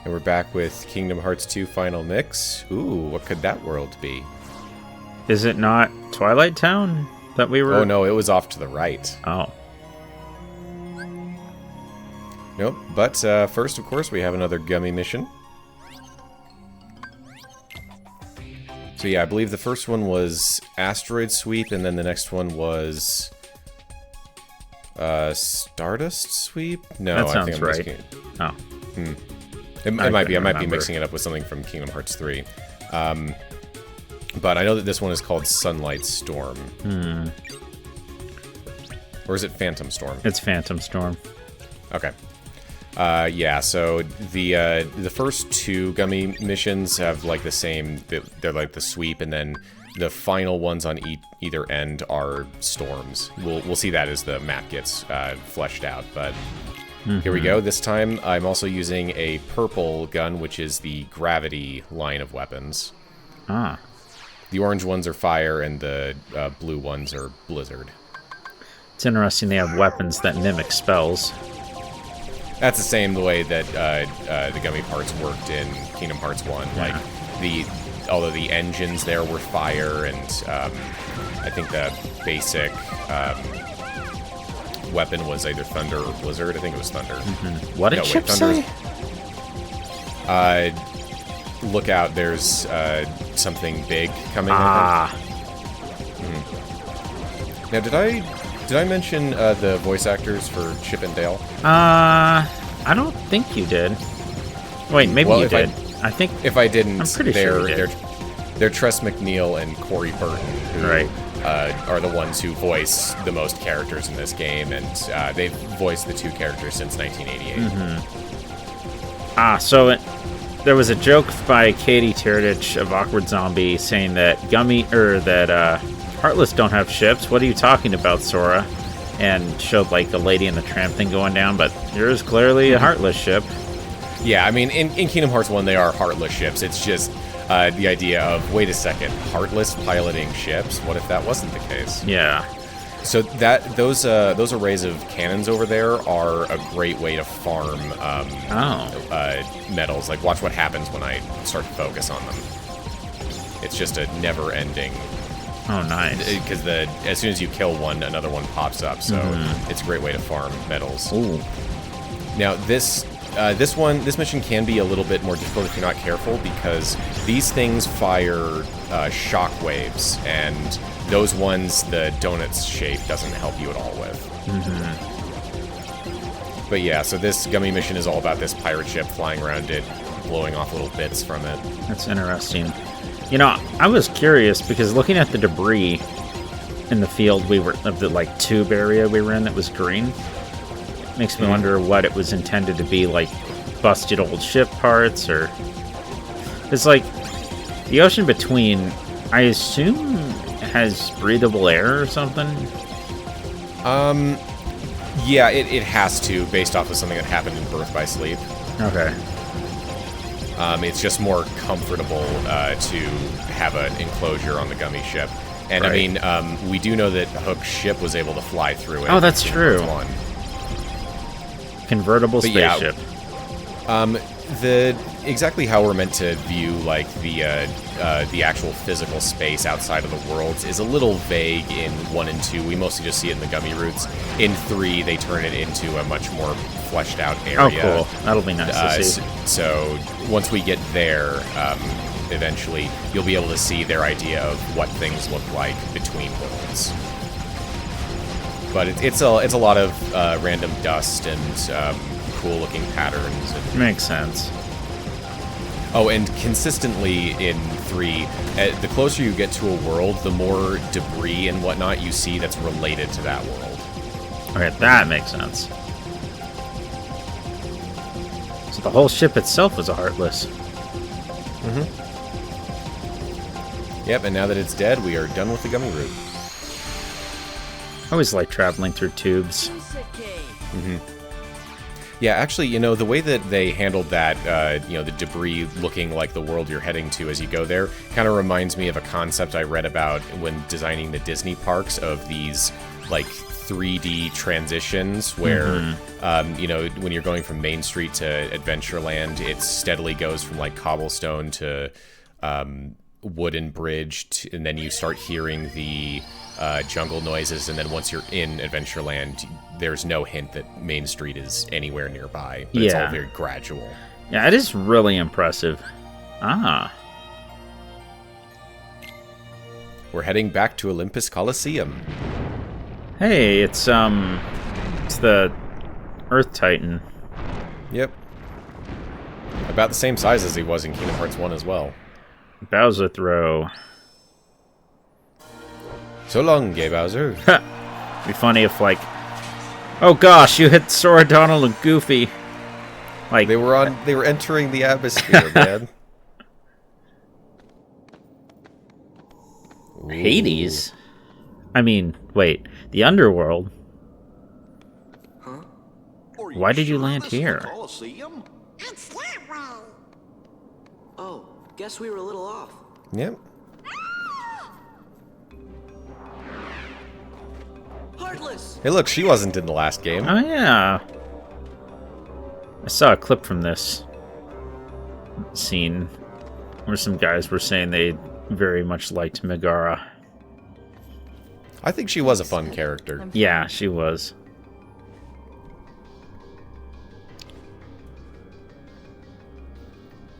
And we're back with Kingdom Hearts 2 Final Mix. Ooh, what could that world be? Is it not Twilight Town that we were... Oh, no, it was off to the right. Oh. Nope, but first, of course, we have another Gummi mission. So yeah, I believe the first one was Asteroid Sweep, and then the next one was... Stardust Sweep? No, that I sounds think I'm right. mixing it. Oh. It might be. I might be mixing it up with something from Kingdom Hearts 3. But I know that this one is called Sunlight Storm. Or is it Phantom Storm? It's Phantom Storm. Okay. Yeah, so the first two Gummi missions have like the same... They're like the sweep, and then the final ones on either end are storms. We'll see that as the map gets fleshed out, but... Here we go. This time, I'm also using a purple gun, which is the Gravity line of weapons. Ah. The orange ones are Fire, and the blue ones are Blizzard. It's interesting they have weapons that mimic spells. That's the same way that the Gummi parts worked in Kingdom Hearts 1. Yeah. Like, although the engines there were fire, and I think the basic... weapon was either Thunder or Blizzard. I think it was Thunder. What did Chip say? Look out, there's something big coming, Ah. I think. Now, did I mention the voice actors for Chip and Dale? I don't think you did. Wait, maybe you did. I think... If I didn't, I'm pretty sure you did. They're Tress MacNeille and Corey Burton, who Right. Are the ones who voice the most characters in this game, and they've voiced the two characters since 1988. So there was a joke by Katie Tirdich of Awkward Zombie saying that Heartless don't have ships. What are you talking about, Sora? And showed like a Lady and the Tramp thing going down, but here's clearly a Heartless ship. Yeah, I mean, in Kingdom Hearts 1, they are Heartless ships. It's just the idea of, wait a second, Heartless piloting ships? What if that wasn't the case? Yeah. So those arrays of cannons over there are a great way to farm medals. Like, watch what happens when I start to focus on them. It's just a never-ending... Oh, nice. Because as soon as you kill one, another one pops up. So it's a great way to farm medals. Ooh. Now, this mission can be a little bit more difficult if you're not careful, because these things fire shock waves, and those ones the donut's shape doesn't help you at all with. But yeah, so this Gummi mission is all about this pirate ship flying around it, blowing off little bits from it. That's interesting. You know, I was curious because looking at the debris in the field of the like tube area we were in that was green, makes me wonder what it was intended to be, like busted old ship parts, or it's like the ocean between, I assume, has breathable air or something. Yeah, it has to, based off of something that happened in Birth by Sleep. Okay. It's just more comfortable to have an enclosure on the Gummi ship. And Right. I mean, we do know that Hook's ship was able to fly through it. Oh, that's in true. Part 1. Convertible But yeah, spaceship. Exactly how we're meant to view like the actual physical space outside of the worlds is a little vague in 1 and 2. We mostly just see it in the Gummi routes. In 3, they turn it into a much more fleshed out area. Oh, cool. That'll be nice to see. So once we get there, eventually you'll be able to see their idea of what things look like between worlds. But it's a lot of random dust and cool-looking patterns. Makes sense. Oh, and consistently in 3, the closer you get to a world, the more debris and whatnot you see that's related to that world. Okay, that makes sense. So the whole ship itself was a Heartless. Yep, and now that it's dead, we are done with the Gummi route. I always like traveling through tubes. Yeah, actually, you know, the way that they handled that, the debris looking like the world you're heading to as you go there, kind of reminds me of a concept I read about when designing the Disney parks of these, like, 3D transitions where, you know, when you're going from Main Street to Adventureland, it steadily goes from like cobblestone to wooden bridge, and then you start hearing the jungle noises, and then once you're in Adventureland, there's no hint that Main Street is anywhere nearby. But it's all very gradual. Yeah, it is really impressive. We're heading back to Olympus Coliseum. Hey, it's the Earth Titan. Yep. About the same size as he was in Kingdom Hearts 1 as well. Bowser throw. So long, Gay Bowser. Be funny if, like, oh gosh, you hit Sora, Donald, and Goofy. Like they were entering the atmosphere, man. Hades? I mean, wait, the Underworld? Huh? Why did you land here? Coliseum? It's that way. Oh, guess we were a little off. Yep. Heartless. Hey, look, she wasn't in the last game. Oh, yeah. I saw a clip from this scene where some guys were saying they very much liked Megara. I think she was a fun character. Yeah, she was.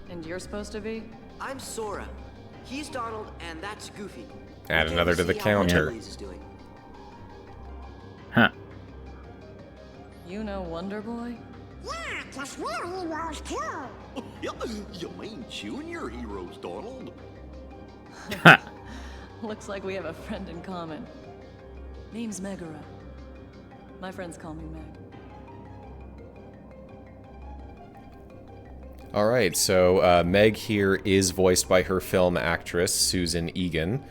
And you're supposed to be? I'm Sora. He's Donald, and that's Goofy. Add Can't another to the see how counter. Hercules is doing. Huh. You know Wonder Boy? Yeah, plus we're heroes too. You mean junior heroes, Donald? Looks like we have a friend in common. Name's Megara. My friends call me Meg. Alright, so Meg here is voiced by her film actress, Susan Egan.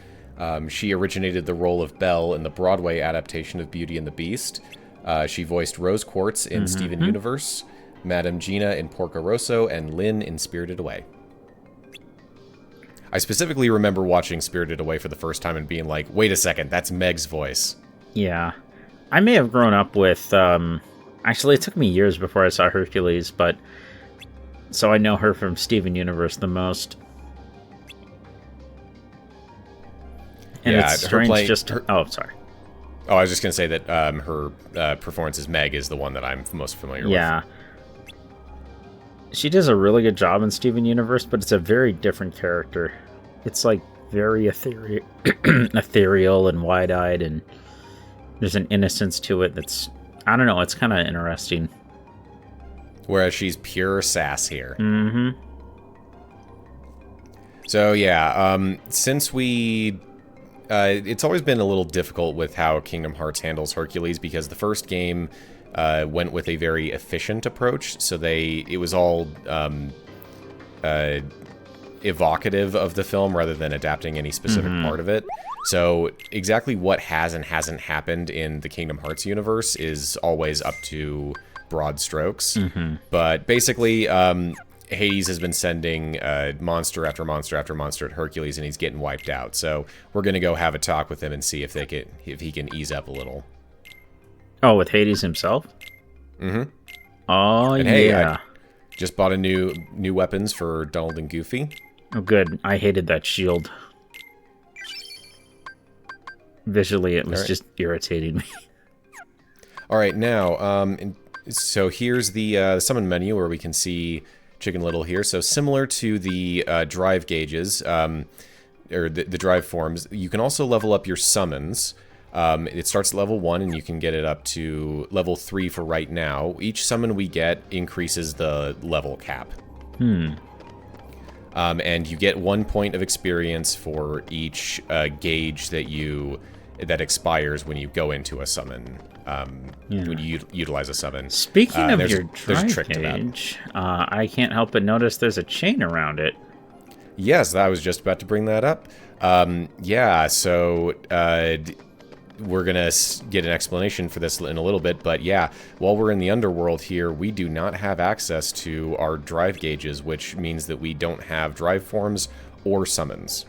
She originated the role of Belle in the Broadway adaptation of Beauty and the Beast. She voiced Rose Quartz in Steven Universe, Madame Gina in Porco Rosso, and Lynn in Spirited Away. I specifically remember watching Spirited Away for the first time and being like, wait a second, that's Meg's voice. Yeah. I may have grown up with, actually it took me years before I saw Hercules, but, so I know her from Steven Universe the most. And Yeah, it's her strange playing- just her- oh, sorry. Oh, I was just going to say that her performance as Meg is the one that I'm most familiar Yeah. She does a really good job in Steven Universe, but it's a very different character. It's like very ethereal and wide-eyed, and there's an innocence to it that's, I don't know, it's kind of interesting. with. Whereas she's pure sass here. Mm-hmm. So yeah, since we... it's always been a little difficult with how Kingdom Hearts handles Hercules, because the first game went with a very efficient approach, so it was all evocative of the film rather than adapting any specific part of it. So exactly what has and hasn't happened in the Kingdom Hearts universe is always up to broad strokes. But basically, Hades has been sending monster after monster after monster at Hercules, and he's getting wiped out. So we're gonna go have a talk with him and see if he can ease up a little. Oh, with Hades himself? Mm-hmm. Oh, And hey, yeah. I just bought a new weapons for Donald and Goofy. Oh, good. I hated that shield. Visually, it was just irritating me. All right, now, so here's the summon menu where we can see Chicken Little here. So similar to the drive gauges, or the drive forms, you can also level up your summons. It starts at level 1, and you can get it up to level 3 for right now. Each summon we get increases the level cap. And you get 1 point of experience for each gauge that expires when you go into a summon. When you utilize a summon. Speaking of your there's a drive trick to that. gauge, I can't help but notice there's a chain around it. Yes, I was just about to bring that up. Yeah, so we're going to get an explanation for this in a little bit, but yeah, while we're in the Underworld here, we do not have access to our drive gauges, which means that we don't have drive forms or summons.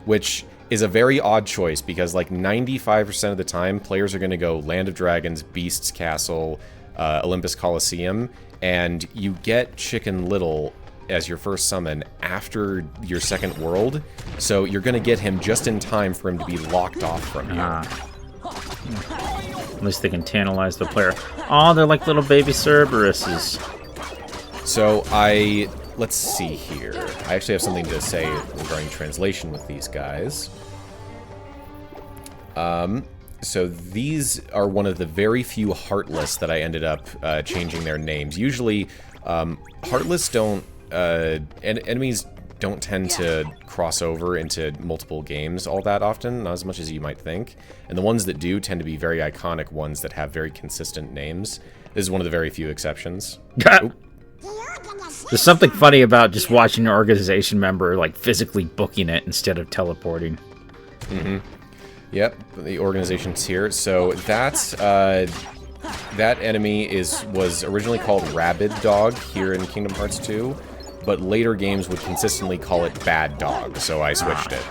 Which is a very odd choice because like 95% of the time, players are going to go Land of Dragons, Beast's Castle, Olympus Coliseum, and you get Chicken Little as your first summon after your second world, so you're going to get him just in time for him to be locked off from you. At least they can tantalize the player. Oh, they're like little baby Cerberuses. So let's see here. I actually have something to say regarding translation with these guys. So these are one of the very few Heartless that I ended up changing their names. Usually, Heartless don't... enemies don't tend to cross over into multiple games all that often, not as much as you might think. And the ones that do tend to be very iconic ones that have very consistent names. This is one of the very few exceptions. There's something funny about just watching an organization member like physically booking it instead of teleporting. Mm-hmm. Yep, the organization's here. So that enemy was originally called Rabid Dog here in Kingdom Hearts 2, but later games would consistently call it Bad Dog, so I switched it.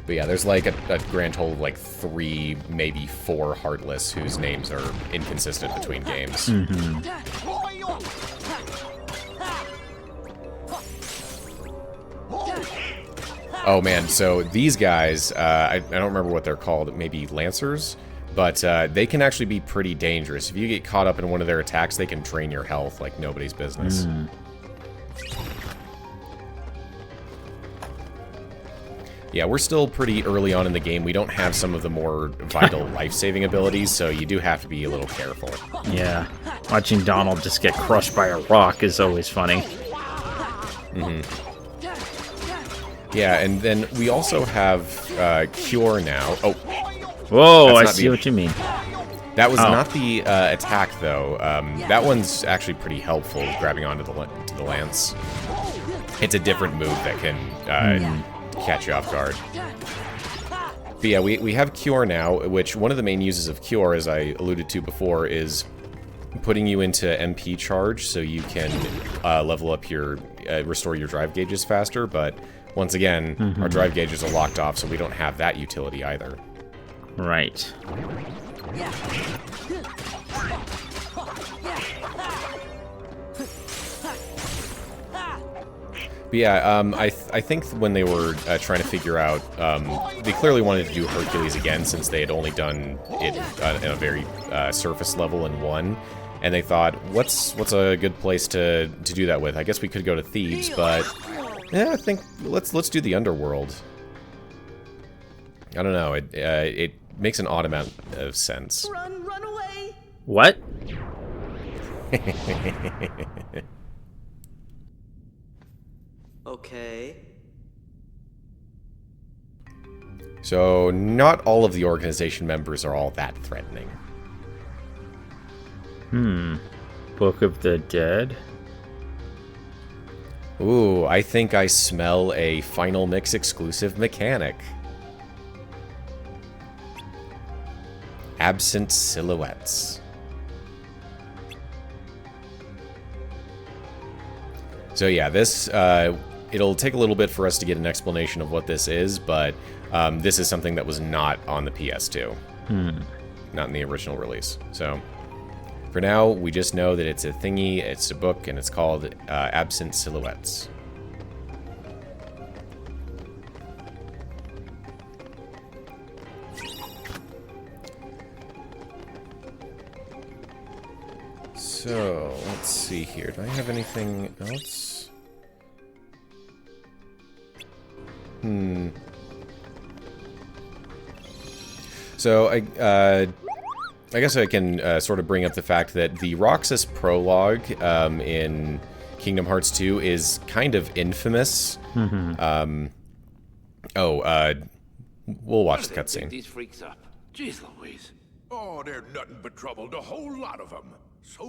But yeah, there's like a grand total of like 3, maybe 4 Heartless whose names are inconsistent between games. Mm-hmm. Oh man, so these guys, I don't remember what they're called, maybe Lancers? But they can actually be pretty dangerous. If you get caught up in one of their attacks, they can drain your health like nobody's business. Mm. Yeah, we're still pretty early on in the game. We don't have some of the more vital life-saving abilities, so you do have to be a little careful. Yeah, watching Donald just get crushed by a rock is always funny. Mm-hmm. Yeah, and then we also have Cure now. Oh. Whoa, I see what you mean. That was not the attack, though. That one's actually pretty helpful, grabbing onto the lance. It's a different move that can catch you off guard. But yeah, we have Cure now, which one of the main uses of Cure, as I alluded to before, is putting you into MP charge so you can level up your... restore your drive gauges faster, but once again, our drive gauges are locked off, so we don't have that utility either. Right. But yeah, I think when they were trying to figure out, they clearly wanted to do Hercules again since they had only done it in a very surface level in 1, and they thought, what's a good place to do that with? I guess we could go to Thebes, but yeah, I think let's do the Underworld. I don't know, it makes an odd amount of sense. Run away! What? Okay. So, not all of the organization members are all that threatening. Book of the Dead? Ooh, I think I smell a Final Mix exclusive mechanic. Absent Silhouettes. So yeah, this, it'll take a little bit for us to get an explanation of what this is, but this is something that was not on the PS2. Not in the original release. So, for now, we just know that it's a thingy, it's a book, and it's called Absent Silhouettes. So, let's see here. Do I have anything else? So, I guess I can sort of bring up the fact that the Roxas prologue in Kingdom Hearts 2 is kind of infamous. We'll watch the cutscene. These freaks up. Jeez Louise. Oh, they're nothing but trouble, the whole lot of them. So,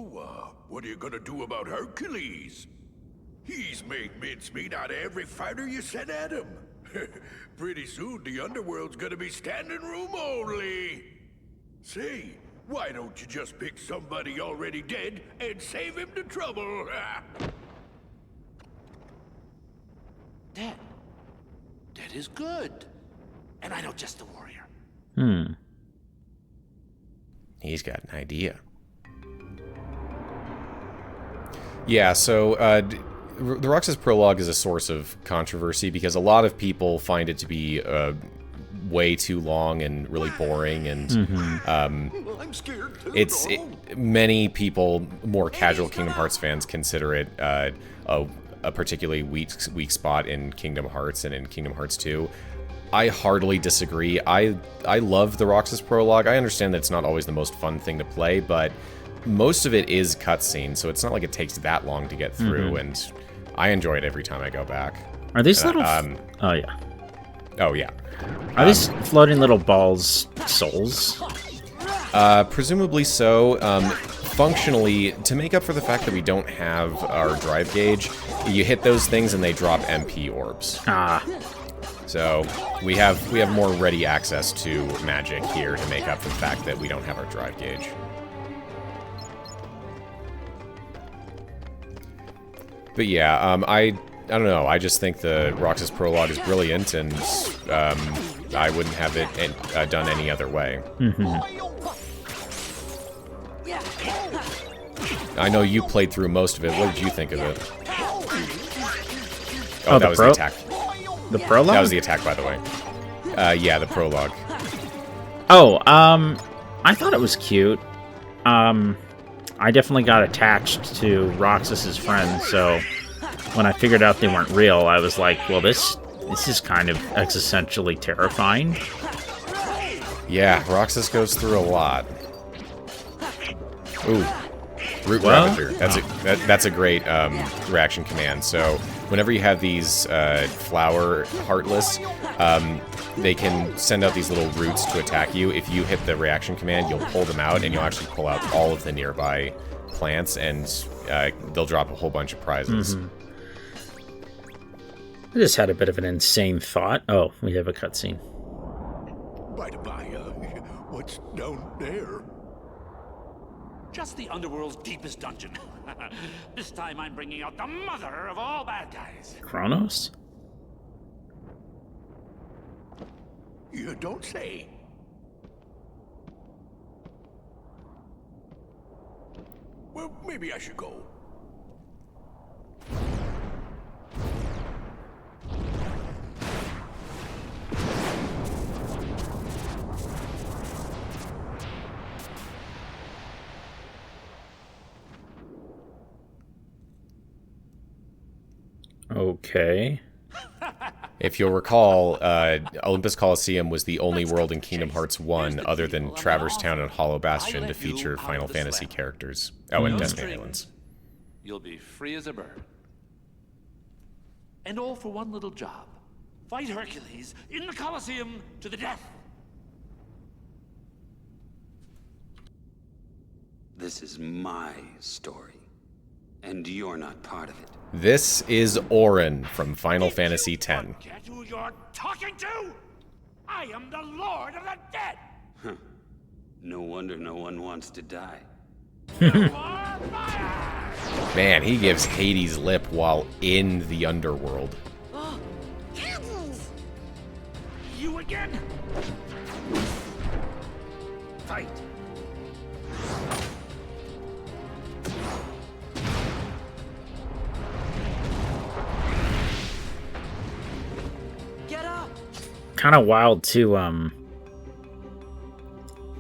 what are you gonna do about Hercules? He's made mincemeat out of every fighter you sent at him. Pretty soon, the Underworld's gonna be standing room only. Say, why don't you just pick somebody already dead and save him the trouble? Dead. Dead is good. And I know just the warrior. He's got an idea. Yeah, so the Roxas prologue is a source of controversy because a lot of people find it to be way too long and really boring, and I'm scared too. Many people, more casual Kingdom Hearts fans, consider it a particularly weak spot in Kingdom Hearts and in Kingdom Hearts 2. I heartily disagree. I love the Roxas prologue. I understand that it's not always the most fun thing to play, but most of it is cutscene, so it's not like it takes that long to get through, and I enjoy it every time I go back. Are these little... oh, yeah. Oh, yeah. Are these floating little balls souls? Presumably so. Functionally, to make up for the fact that we don't have our drive gauge, you hit those things and they drop MP orbs. Ah. So we have more ready access to magic here to make up for the fact that we don't have our drive gauge. But yeah, I don't know. I just think the Roxas prologue is brilliant, and I wouldn't have it done any other way. I know you played through most of it. What did you think of it? Oh, that was the attack. The prologue? That was the attack, by the way. Yeah, the prologue. Oh, I thought it was cute. I definitely got attached to Roxas's friends, so when I figured out they weren't real, I was like, well, this is kind of existentially terrifying. Yeah, Roxas goes through a lot. Ooh. Root Ravager. That's a great reaction command. So whenever you have these flower Heartless, they can send out these little roots to attack you. If you hit the reaction command, you'll pull them out, and you'll actually pull out all of the nearby plants, and they'll drop a whole bunch of prizes. I just had a bit of an insane thought. Oh, we have a cutscene. By the by, what's down there? Just the Underworld's deepest dungeon. This time I'm bringing out the mother of all bad guys. Kronos? You don't say. Well, maybe I should go. Okay. If you'll recall, Olympus Coliseum was the only world in Kingdom Hearts 1 other than Traverse Town and Hollow Bastion to feature Final Fantasy characters. Oh, and Destiny Islands. You'll be free as a bird. And all for one little job. Fight Hercules in the Coliseum to the death. This is my story, and you're not part of it. This is Auron from Final Fantasy X. Forget who you're talking to? I am the Lord of the Dead. Huh. No wonder no one wants to die. Man, he gives Hades lip while in the underworld. Hades! You again? Fight. Get up! Kind of wild to, I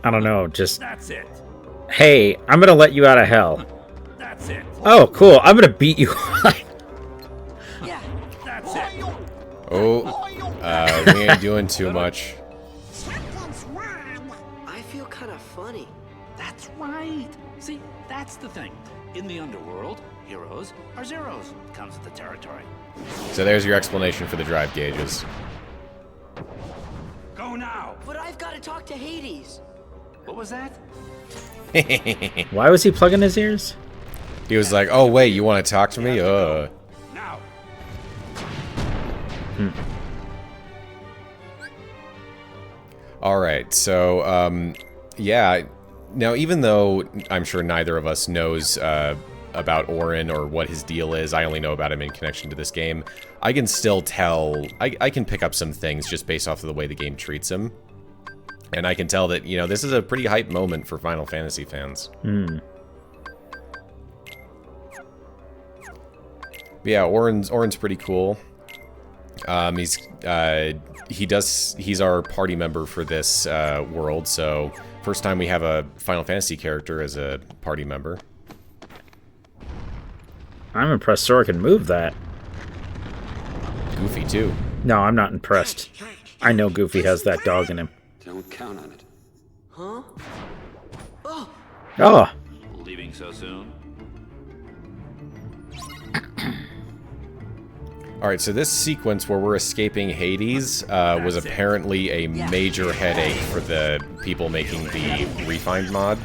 don't know, just, That's it. hey, I'm gonna let you out of hell. That's it. Oh, cool, I'm gonna beat you. Yeah. That's it. Oh, we ain't doing too much. Something's wrong. I feel kind of funny. That's right. See, that's the thing. In the underworld, heroes are zeros. Comes with the territory. So there's your explanation for the drive gauges. Go now. But I've got to talk to Hades. What was that? Why was he plugging his ears? He was like, oh wait, you want to talk to me? Now. Alright, so, yeah. Now, even though I'm sure neither of us knows about Auron or what his deal is. I only know about him in connection to this game. I can still tell, I can pick up some things just based off of the way the game treats him. And I can tell that, you know, this is a pretty hype moment for Final Fantasy fans. But yeah, Auron's pretty cool. He's our party member for this world, so first time we have a Final Fantasy character as a party member. I'm impressed Sora can move that. Goofy too. No, I'm not impressed. I know Goofy has that dog in him. Don't count on it. Huh? Oh, Leaving so soon? Alright, so this sequence where we're escaping Hades was apparently a major headache for the people making the Refined mod.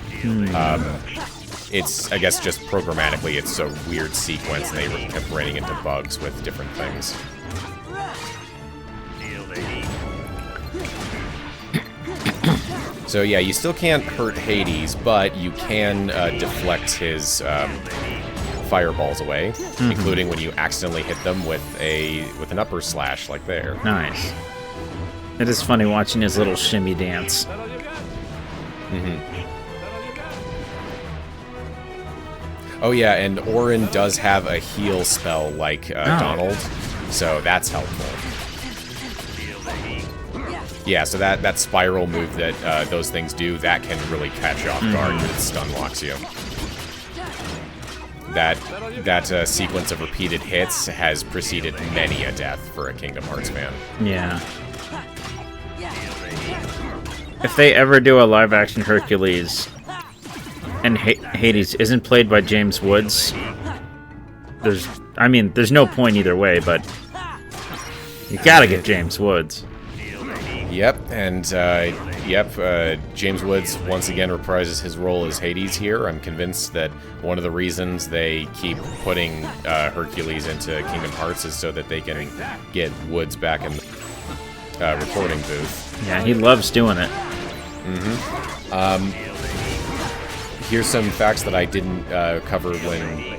It's, I guess, just programmatically, it's a weird sequence, and they kept running into bugs with different things. So yeah, you still can't hurt Hades, but you can deflect his fireballs away, including when you accidentally hit them with an upper slash like there. nice. It is funny watching his little shimmy dance. Oh yeah, and Auron does have a heal spell like Donald, so that's helpful. Yeah, so that spiral move that those things do, that can really catch you off guard when it stun locks you. That sequence of repeated hits has preceded many a death for a Kingdom Hearts fan. Yeah. If they ever do a live-action Hercules, and Hades isn't played by James Woods, there's no point either way, but you gotta get James Woods. Yep, and James Woods once again reprises his role as Hades here. I'm convinced that one of the reasons they keep putting Hercules into Kingdom Hearts is so that they can get Woods back in the recording booth. Yeah, he loves doing it. Here's some facts that I didn't cover when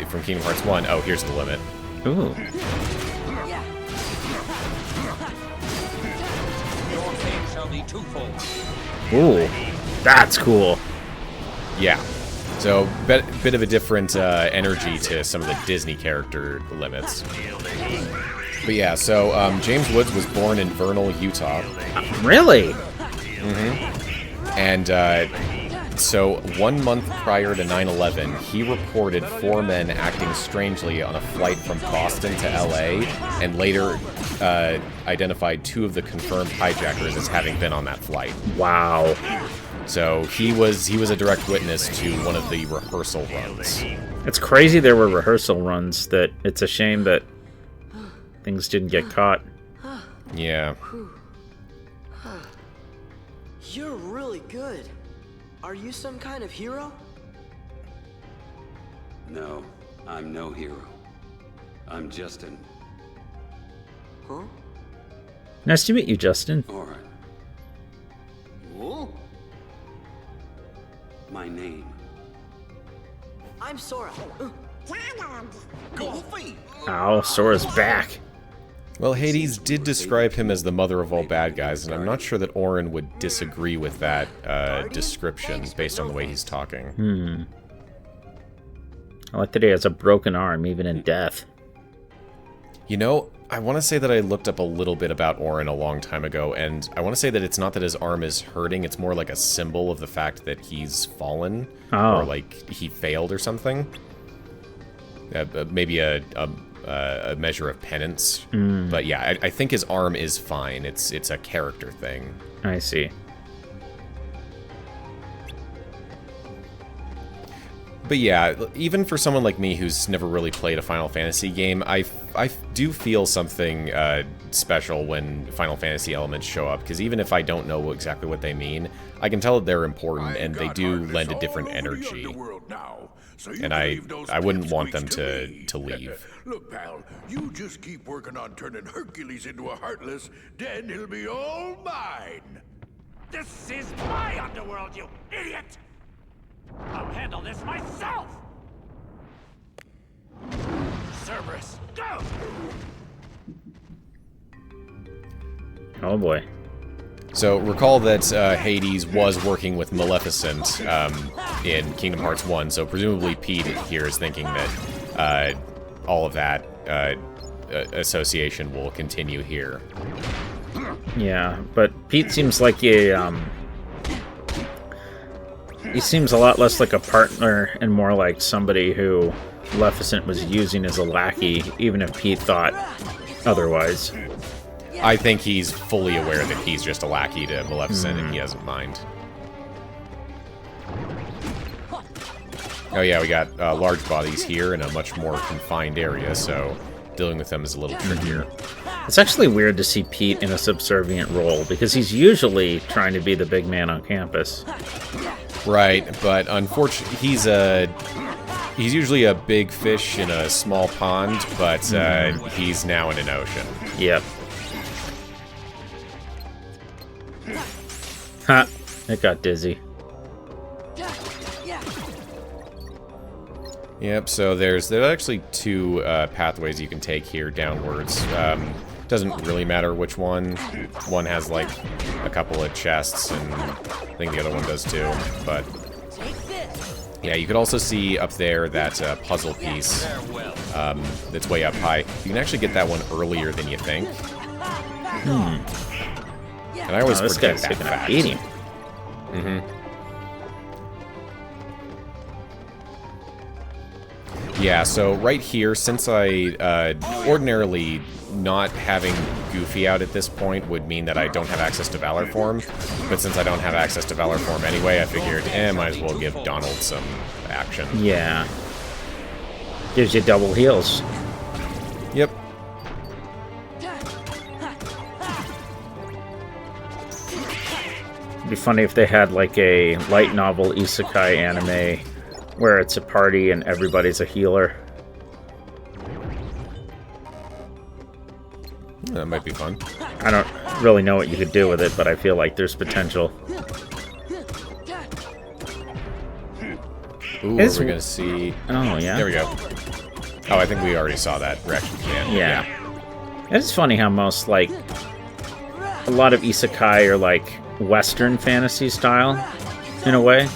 from Kingdom Hearts 1. Oh, here's the limit. Ooh. Ooh, that's cool. Yeah. So, bit of a different energy to some of the Disney character limits. But yeah, so James Woods was born in Vernal, Utah. Really? And so 1 month prior to 9/11, he reported 4 men acting strangely on a flight from Boston to LA, and later identified 2 of the confirmed hijackers as having been on that flight. Wow. So he was a direct witness to one of the rehearsal runs. It's crazy there were rehearsal runs, that it's a shame that things didn't get caught. Yeah. You're really good. Are you some kind of hero? No, I'm no hero. I'm Justin. Huh? Nice to meet you, Justin. Auron. Whoa. My name. I'm Sora. Donald. Ow, Sora's back. Well, Hades did describe him as the mother of all bad guys, and I'm not sure that Auron would disagree with that description based on the way he's talking. I like that he has a broken arm, even in death. You know, I want to say that I looked up a little bit about Auron a long time ago, and I want to say that it's not that his arm is hurting, it's more like a symbol of the fact that he's fallen, or like he failed or something. Maybe a measure of penance. But yeah, I think his arm is fine. It's a character thing. I see. But yeah, even for someone like me who's never really played a Final Fantasy game, I do feel something special when Final Fantasy elements show up, because even if I don't know exactly what they mean, I can tell that they're important, and they do lend a different energy. And I wouldn't want them to leave. Look, pal, you just keep working on turning Hercules into a Heartless, then he'll be all mine. This is my underworld, you idiot! I'll handle this myself! Cerberus. Go! Oh boy. So recall that Hades was working with Maleficent in Kingdom Hearts 1, so presumably Pete here is thinking that all of that association will continue here. Yeah, but Pete seems like a he seems a lot less like a partner and more like somebody who Maleficent was using as a lackey, even if Pete thought otherwise. I think he's fully aware that he's just a lackey to Maleficent and he doesn't mind. Oh yeah, we got large bodies here in a much more confined area, so dealing with them is a little trickier. It's actually weird to see Pete in a subservient role, because he's usually trying to be the big man on campus. Right, but unfortunately, he's usually a big fish in a small pond, but he's now in an ocean. Yep. Ha! It got dizzy. Yep, so there's actually two pathways you can take here downwards. Doesn't really matter which one. One has like a couple of chests, and I think the other one does too. But yeah, you could also see up there that puzzle piece that's way up high. You can actually get that one earlier than you think. And I always forget that fact. Yeah, so right here, since I ordinarily not having Goofy out at this point would mean that I don't have access to Valor Form, but since I don't have access to Valor Form anyway, I figured, might as well give Donald some action. Yeah. Gives you double heals. Yep. It'd be funny if they had like a light novel isekai anime where it's a party and everybody's a healer. That might be fun. I don't really know what you could do with it, but I feel like there's potential. Ooh, we're gonna see... Oh, yeah? There we go. Oh, I think we already saw that reaction. Yeah. It's funny how most, like, a lot of isekai are, like, Western fantasy style, in a way.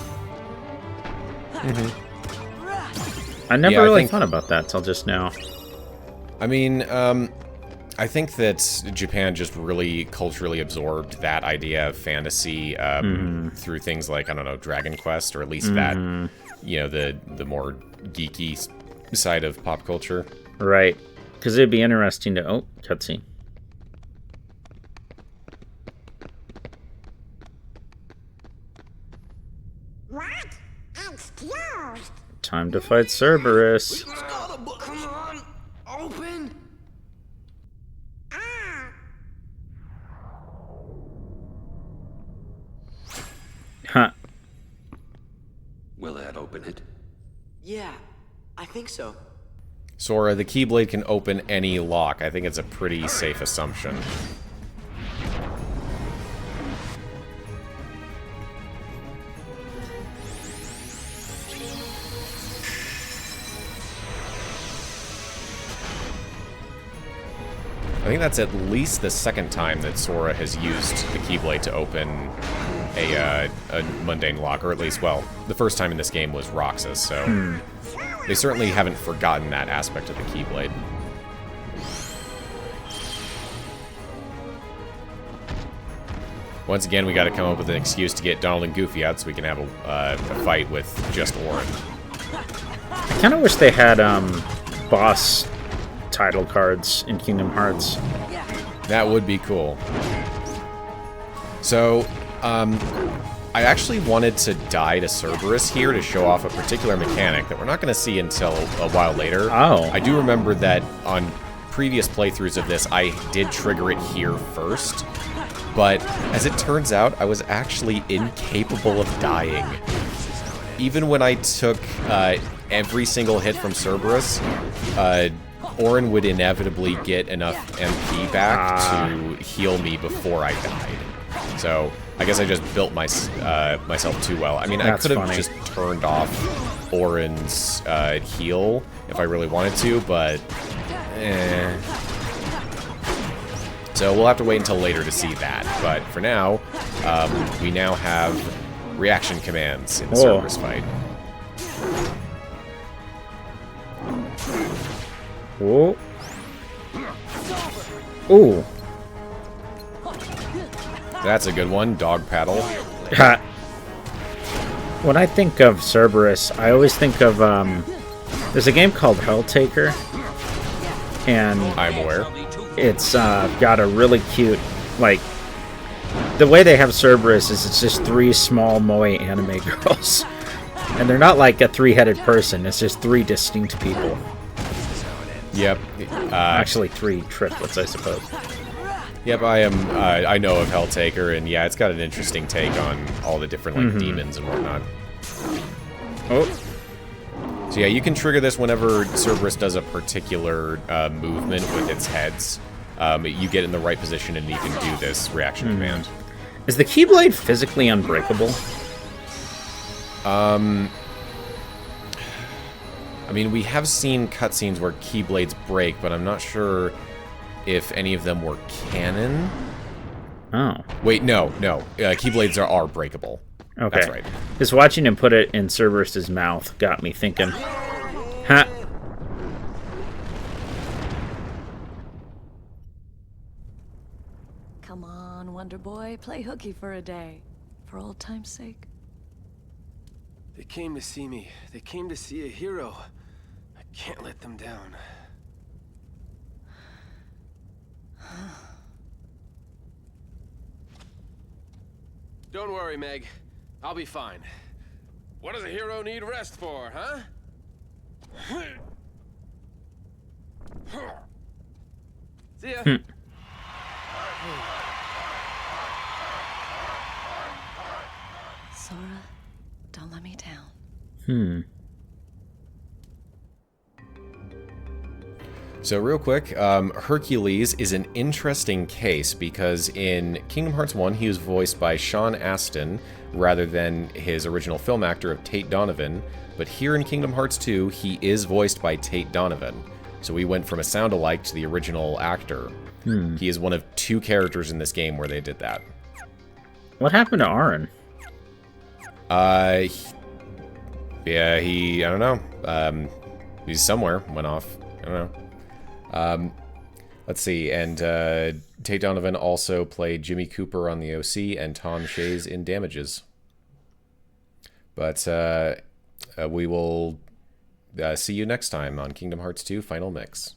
I never really thought about that till just now. I mean, I think that Japan just really culturally absorbed that idea of fantasy through things like, I don't know, Dragon Quest, or at least that, you know, the more geeky side of pop culture. Right. Because it'd be interesting to... Oh, cutscene. What? It's closed. Time to fight Cerberus. Come on, open. Huh. Will that open it? Yeah, I think so. Sora, the Keyblade can open any lock. I think it's a pretty safe assumption. I think that's at least the second time that Sora has used the Keyblade to open a mundane lock, or at least, well, the first time in this game was Roxas, so they certainly haven't forgotten that aspect of the Keyblade. Once again, we got to come up with an excuse to get Donald and Goofy out so we can have a fight with just Auron. I kind of wish they had boss title cards in Kingdom Hearts. That would be cool. So, I actually wanted to die to Cerberus here to show off a particular mechanic that we're not going to see until a while later. Oh. I do remember that on previous playthroughs of this, I did trigger it here first, but as it turns out, I was actually incapable of dying. Even when I took every single hit from Cerberus, Auron would inevitably get enough MP back to heal me before I died. So I guess I just built myself too well. I mean, That's I could have funny. just turned off Auron's heal if I really wanted to, but So we'll have to wait until later to see that. But for now, we now have reaction commands in the Cerberus fight. Whoa. Ooh. That's a good one. Dog paddle. When I think of Cerberus, I always think of there's a game called Helltaker, and I'm aware. it's got a really cute, like, the way they have Cerberus is it's just 3 small moe anime girls, and they're not like a 3-headed person. It's just 3 distinct people. Yep. Actually, 3 triplets, I suppose. Yep, I know of Helltaker, and yeah, it's got an interesting take on all the different like demons and whatnot. Oh. So yeah, you can trigger this whenever Cerberus does a particular movement with its heads. You get in the right position, and you can do this reaction command. Is the Keyblade physically unbreakable? I mean, we have seen cutscenes where Keyblades break, but I'm not sure if any of them were canon. Oh. Wait, no. Keyblades are breakable. Okay. That's right. Just watching him put it in Cerberus's mouth got me thinking. Ha! Come on, Wonder Boy, play hooky for a day. For old time's sake. They came to see me. They came to see a hero. I can't let them down. Don't worry, Meg. I'll be fine. What does a hero need rest for, huh? See ya. Sora, don't let me down. So real quick, Hercules is an interesting case because in Kingdom Hearts 1, he was voiced by Sean Astin rather than his original film actor of Tate Donovan, but here in Kingdom Hearts 2, he is voiced by Tate Donovan. So we went from a sound-alike to the original actor. He is one of 2 characters in this game where they did that. What happened to Auron? I don't know. He's somewhere, went off. I don't know. Let's see, and Tate Donovan also played Jimmy Cooper on the OC and Tom Shays in Damages. But we will see you next time on Kingdom Hearts 2 Final Mix.